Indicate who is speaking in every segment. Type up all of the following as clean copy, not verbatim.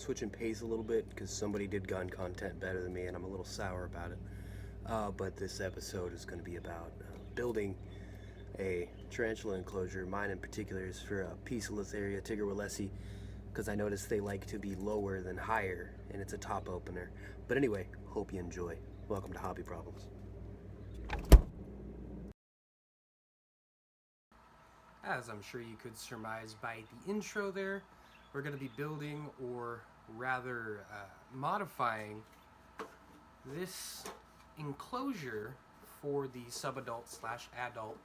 Speaker 1: switch and pace a little bit because somebody did gun content better than me, and I'm a little sour about it. But this episode is going to be about building a tarantula enclosure. Mine in particular is for a Pt.1 Tigger because I noticed they like to be lower than higher, and it's a top opener. But anyway, hope you enjoy. Welcome to Hobby Problems. As I'm sure you could surmise by the intro there, we're going to be building, or rather modifying, this enclosure for the subadult/adult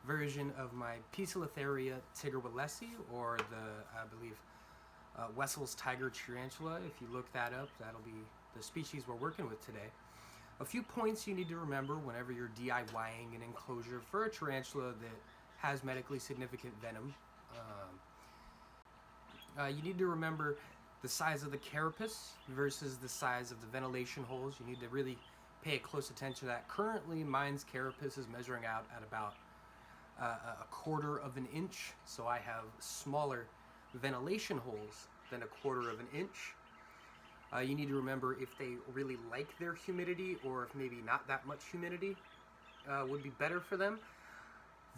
Speaker 1: version of my Poecilotheria tiggerwalesi, or I believe Wessel's tiger tarantula. If you look that up, that'll be the species we're working with today. A few points you need to remember whenever you're DIYing an enclosure for a tarantula that has medically significant venom. You need to remember the size of the carapace versus the size of the ventilation holes. You need to really pay close attention to that. Currently, mine's carapace is measuring out at about a quarter of an inch, so I have smaller ventilation holes than a quarter of an inch. You need to remember if they really like their humidity, or if maybe not that much humidity would be better for them.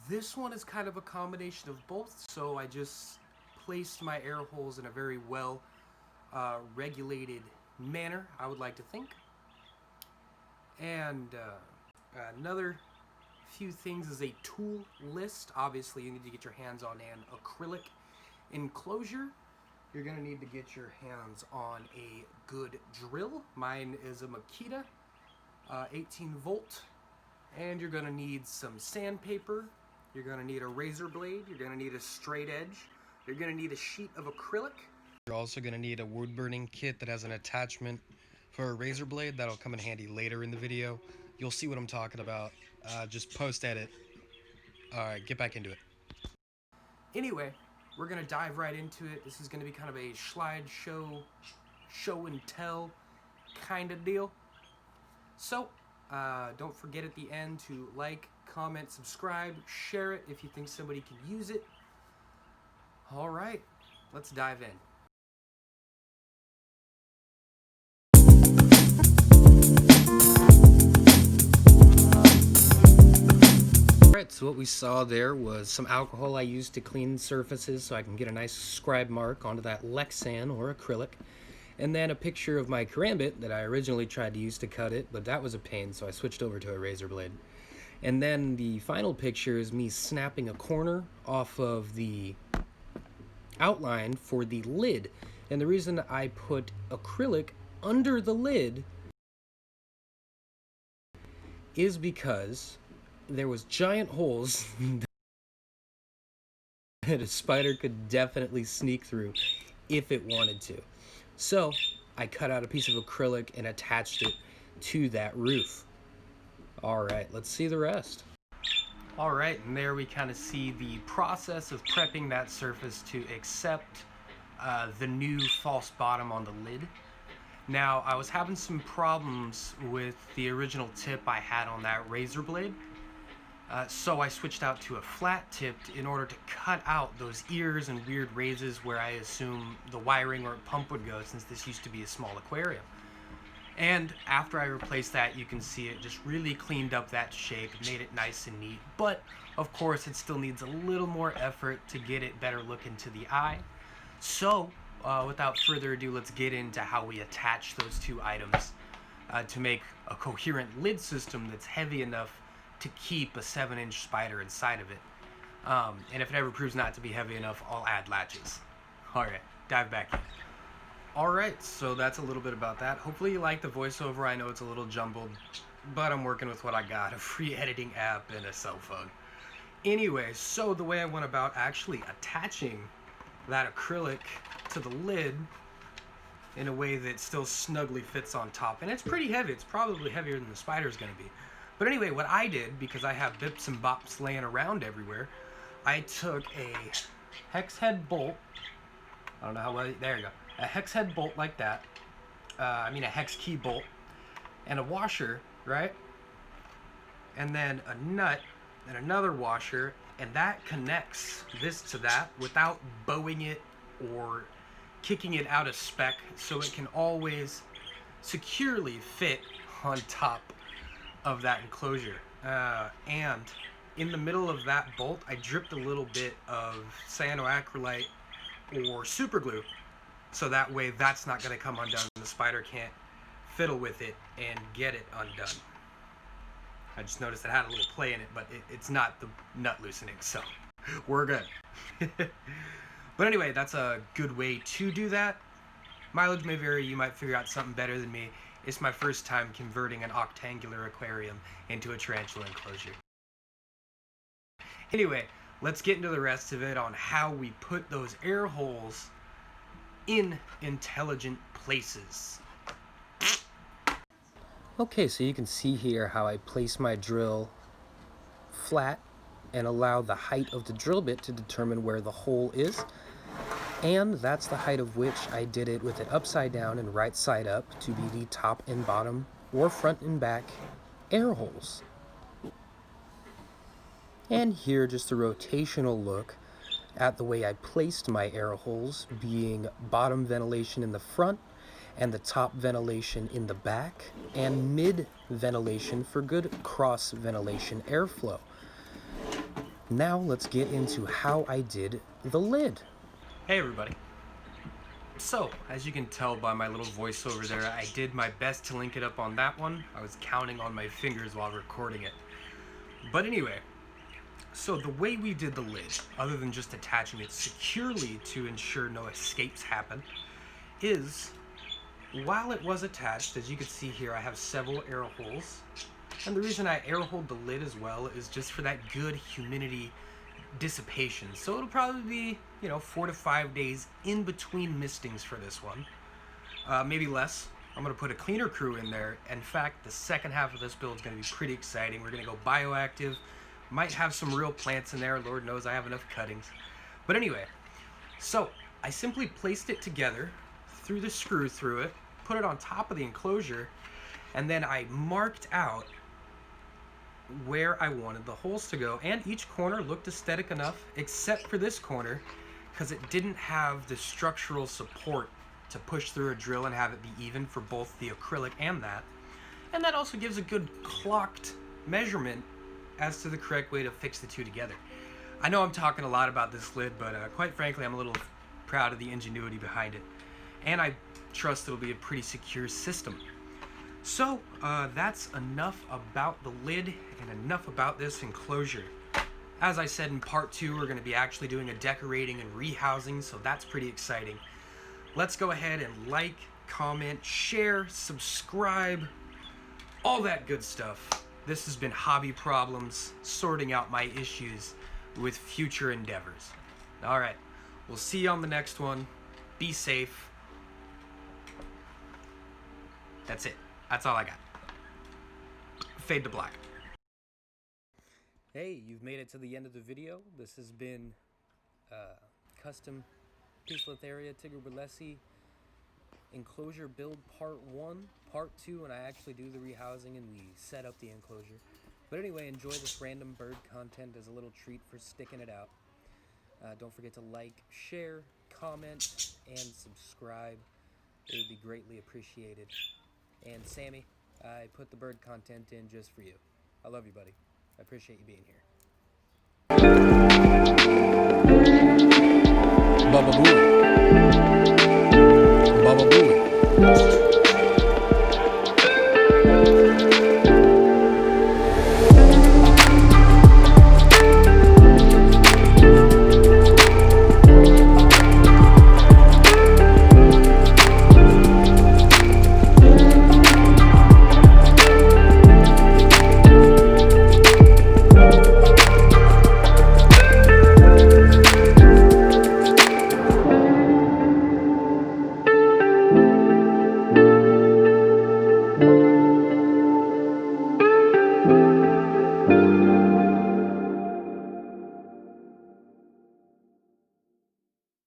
Speaker 1: This one is kind of a combination of both, so I just placed my air holes in a very well regulated manner, I would like to think. And another few things is a tool list. Obviously, you need to get your hands on an acrylic enclosure. You're going to need to get your hands on a good drill. Mine is a Makita 18 volt. And you're going to need some sandpaper. You're going to need a razor blade. You're going to need a straight edge. You're going to need a sheet of acrylic. You're also going to need a wood burning kit that has an attachment for a razor blade. That'll come in handy later in the video. You'll see what I'm talking about. Just post edit. Alright, get back into it. Anyway, we're going to dive right into it. This is going to be kind of a slideshow, show and tell kind of deal. So, don't forget at the end to like, comment, subscribe, share it if you think somebody can use it. Alright, let's dive in. Alright, so what we saw there was some alcohol I used to clean surfaces so I can get a nice scribe mark onto that Lexan or acrylic. And then a picture of my karambit that I originally tried to use to cut it, but that was a pain, so I switched over to a razor blade. And then the final picture is me snapping a corner off of the outline for the lid. And the reason I put acrylic under the lid is because there was giant holes that a spider could definitely sneak through if it wanted to. So I cut out a piece of acrylic and attached it to that roof. Alright, let's see the rest. Alright, and there we kind of see the process of prepping that surface to accept the new false bottom on the lid. Now, I was having some problems with the original tip I had on that razor blade. So I switched out to a flat tipped in order to cut out those ears and weird raises where I assume the wiring or pump would go, since this used to be a small aquarium. And after I replaced that, you can see it just really cleaned up that shape, made it nice and neat. But of course, it still needs a little more effort to get it better looking to the eye. So without further ado, let's get into how we attach those two items to make a coherent lid system that's heavy enough to keep a 7-inch spider inside of it. And if it ever proves not to be heavy enough, I'll add latches. Alright, dive back in. Alright, so that's a little bit about that. Hopefully you like the voiceover. I know it's a little jumbled, but I'm working with what I got, a free editing app and a cell phone. Anyway, so the way I went about actually attaching that acrylic to the lid in a way that still snugly fits on top. And it's pretty heavy. It's probably heavier than the spider's going to be. But anyway, what I did, because I have bips and bops laying around everywhere, I took a hex head bolt. I don't know how well, there you go. A hex head bolt like that. A hex key bolt. And a washer, right? And then a nut and another washer. And that connects this to that without bowing it or kicking it out of spec so it can always securely fit on top of that enclosure. And in the middle of that bolt, I dripped a little bit of cyanoacrylate or super glue, so that way that's not going to come undone. The spider can't fiddle with it and get it undone. I just noticed it had a little play in it, but it's not the nut loosening, so we're good. But anyway, that's a good way to do that. Mileage may vary, you might figure out something better than me. It's my first time converting an octangular aquarium into a tarantula enclosure. Anyway, let's get into the rest of it on how we put those air holes in intelligent places. Okay, so you can see here how I place my drill flat and allow the height of the drill bit to determine where the hole is. And that's the height of which I did it with it upside down and right side up to be the top and bottom or front and back air holes. And here just a rotational look at the way I placed my air holes, being bottom ventilation in the front and the top ventilation in the back, and mid ventilation for good cross ventilation airflow. Now let's get into how I did the lid. Hey everybody. So, as you can tell by my little voiceover there, I did my best to link it up on that one. I was counting on my fingers while recording it. But anyway, so the way we did the lid, other than just attaching it securely to ensure no escapes happen, is while it was attached, as you can see here, I have several air holes. And the reason I air hold the lid as well is just for that good humidity dissipation. So it'll probably be, 4 to 5 days in between mistings for this one. Maybe less. I'm going to put a cleaner crew in there. In fact, the second half of this build is going to be pretty exciting. We're going to go bioactive. Might have some real plants in there. Lord knows I have enough cuttings. But anyway, so I simply placed it together, threw the screw through it, put it on top of the enclosure, and then I marked out where I wanted the holes to go. And each corner looked aesthetic enough, except for this corner, because it didn't have the structural support to push through a drill and have it be even for both the acrylic and that. And that also gives a good clocked measurement as to the correct way to fix the two together. I know I'm talking a lot about this lid, but quite frankly, I'm a little proud of the ingenuity behind it. And I trust it'll be a pretty secure system. So, that's enough about the lid and enough about this enclosure. As I said in part 2, we're going to be actually doing a decorating and rehousing, so that's pretty exciting. Let's go ahead and like, comment, share, subscribe, all that good stuff. This has been Hobby Problems, sorting out my issues with future endeavors. Alright, we'll see you on the next one. Be safe. That's it. That's all I got. Fade to black. Hey, you've made it to the end of the video. This has been custom Poecilotheria tigerbulesi enclosure build part 1. Part 2, and I actually do the rehousing and we set up the enclosure. But anyway, enjoy this random bird content as a little treat for sticking it out. Don't forget to like, share, comment, and subscribe. It would be greatly appreciated. And Sammy, I put the bird content in just for you. I love you, buddy. I appreciate you being here. Baba Booey. Baba Booey.